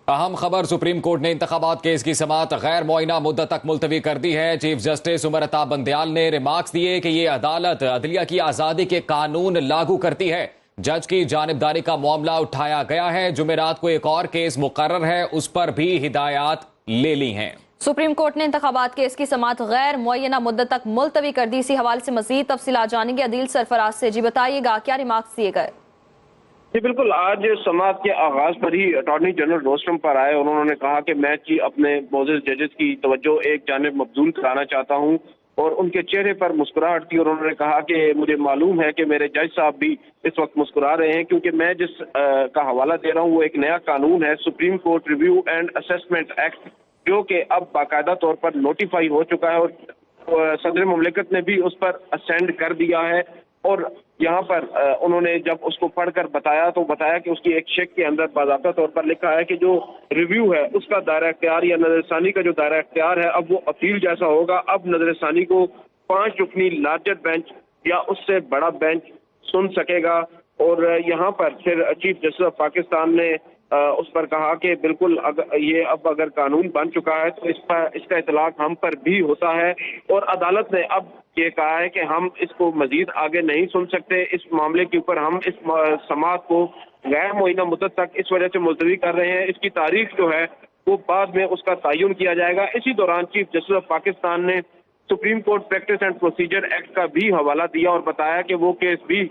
اہم خبر، supreme court نے انتخابات کیس کی سماعت غیر معینہ مدت تک ملتوی کر دی ہے۔ چیف جسٹس عمر عطا بندیال نے ریمارکس دیے کہ یہ عدالت عدلیہ کی آزادی کے قانون لاگو کرتی ہے۔ جج کی جانبداری کا معاملہ اٹھایا گیا ہے۔ جمعرات کو ایک اور کیس مقرر ہے، اس پر بھی ہدایات لے لی ہیں۔ سپریم کورٹ نے انتخابات کیس کی سماعت غیر معینہ مدت تک ملتوی کر دی۔ اسی حوالے سے مزید تفصیلات جانیں گے عدیل سرفراز سے۔ جی بتائیے گا کیا ریمارکس دیے گئے؟ جی بالکل، آج سماعت کے آغاز پر ہی اٹارنی جنرل روسٹرم پر آئے اور انہوں نے کہا کہ میں اپنے معزز ججز کی توجہ ایک جانب مبذول کرانا چاہتا ہوں، اور ان کے چہرے پر مسکراہٹ تھی اور انہوں نے کہا کہ مجھے معلوم ہے کہ میرے جج صاحب بھی اس وقت مسکرا رہے ہیں، کیونکہ میں جس کا حوالہ دے رہا ہوں وہ ایک نیا قانون ہے، supreme court review and assessment act, جو کہ اب باقاعدہ طور پر نوٹیفائی ہو چکا ہے اور صدر مملکت نے بھی اس پر اسینڈ کر دیا ہے۔ اور یہاں پر انہوں نے جب اس کو پڑھ کر بتایا تو بتایا کہ اس کی ایک شیک کے اندر باضابطہ طور پر لکھا ہے کہ جو ریویو ہے اس کا دائرہ اختیار یا نظر ثانی کا جو دائرہ اختیار ہے اب وہ اپیل جیسا ہوگا۔ اب نظر ثانی کو 5 رکنی لارجر بینچ یا اس سے بڑا بینچ سن سکے گا۔ اور یہاں پر پھر چیف جسٹس آف پاکستان نے اس پر کہا کہ بالکل یہ اب اگر قانون بن چکا ہے تو اس کا اطلاق ہم پر بھی ہوتا ہے، اور عدالت نے اب یہ کہا ہے کہ ہم اس کو مزید آگے نہیں سن سکتے۔ اس معاملے کے اوپر ہم اس سماعت کو غیر معینہ مدت تک اس وجہ سے ملتوی کر رہے ہیں، اس کی تاریخ جو ہے وہ بعد میں اس کا تعین کیا جائے گا۔ اسی دوران چیف جسٹس آف پاکستان نے supreme court practice and procedure act کا بھی حوالہ دیا اور بتایا کہ وہ کیس بھی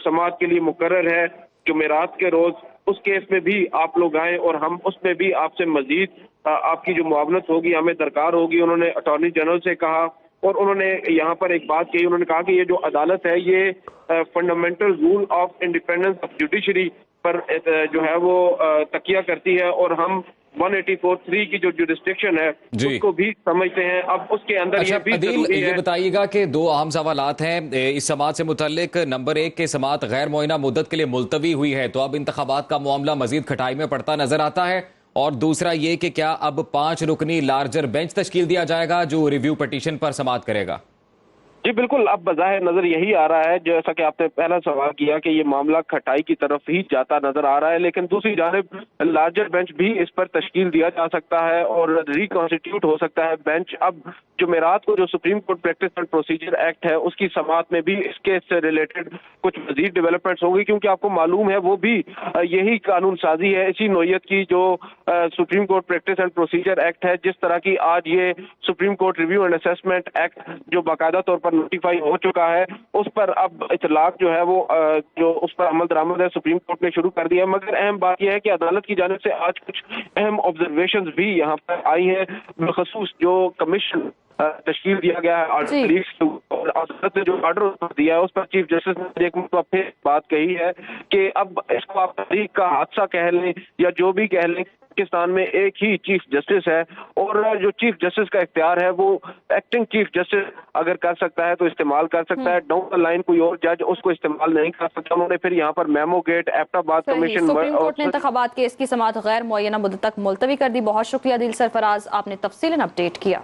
سماعت کے لیے مقرر ہے جمعرات کے روز۔ اس کیس میں بھی آپ لوگ آئیں اور ہم اس میں بھی آپ سے مزید آپ کی جو معاونت ہوگی ہمیں درکار ہوگی۔ انہوں نے اٹارنی جنرل سے کہا اور انہوں نے یہاں پر ایک بات کہی، انہوں نے کہا کہ یہ جو عدالت ہے یہ fundamental rule of independence of judiciary پر جو ہے وہ تکیہ کرتی ہے، اور ہم 184(3) کی جو جوڈسٹکشن ہے اس کو بھی سمجھتے ہیں۔ اب اس کے اندر یہ بھی ضروری ہے۔ یہ بتائیے گا کہ 2 اہم سوالات ہیں اس سماعت سے متعلق۔ نمبر 1 کہ سماعت غیر معینہ مدت کے لیے ملتوی ہوئی ہے تو اب انتخابات کا معاملہ مزید کھٹائی میں پڑتا نظر آتا ہے، اور دوسرا یہ کہ کیا اب 5 رکنی لارجر بینچ تشکیل دیا جائے گا جو ریویو پٹیشن پر سماعت کرے گا؟ جی بالکل، اب بظاہر نظر یہی آ رہا ہے جیسا کہ آپ نے پہلا سوال کیا کہ یہ معاملہ کھٹائی کی طرف ہی جاتا نظر آ رہا ہے، لیکن دوسری جانب لارجر بینچ بھی اس پر تشکیل دیا جا سکتا ہے اور ریکانسٹیٹیوٹ ہو سکتا ہے بینچ۔ اب جمعرات کو جو supreme court practice and procedure act ہے اس کی سماعت میں بھی اس کیس سے ریلیٹڈ کچھ مزید ڈیولپمنٹس ہوگی، کیونکہ آپ کو معلوم ہے وہ بھی یہی قانون سازی ہے اسی نوعیت کی جو supreme court practice and procedure act ہے، جس طرح کی آج یہ supreme court review and assessment act جو باقاعدہ طور پر نوٹیفائی ہو چکا ہے اس پر اب اطلاق جو ہے وہ جو اس پر عمل درآمد ہے سپریم کورٹ نے شروع کر دیا ہے۔ مگر اہم بات یہ ہے کہ عدالت کی جانب سے آج کچھ اہم آبزرویشنز بھی یہاں پر آئی ہیں، بالخصوص جو کمیشن تشکیل دیا گیا ہے اور عدالت نے جو آرڈر دیا ہے اس پر چیف جسٹس نے ایک مرتبہ پھر بات کہی ہے کہ اب اس کو آپ تاریخ کا حادثہ کہہ لیں یا جو بھی کہہ لیں، پاکستان میں ایک ہی چیف جسٹس ہے، اور جو چیف جسٹس کا اختیار ہے وہ ایکٹنگ چیف جسٹس اگر کر سکتا ہے تو استعمال کر سکتا ہے، ڈاؤن دا لائن کوئی اور جج اس کو استعمال نہیں کر سکتا۔ انہوں نے پھر یہاں پر میمو گیٹ، ایبٹ آباد کمیشن، سپریم کورٹ نے انتخابات کیس کی سماعت غیر معینہ مدت تک ملتوی کر دی۔ بہت شکریہ عدیل سرفراز، آپ نے تفصیلاً اپڈیٹ کیا۔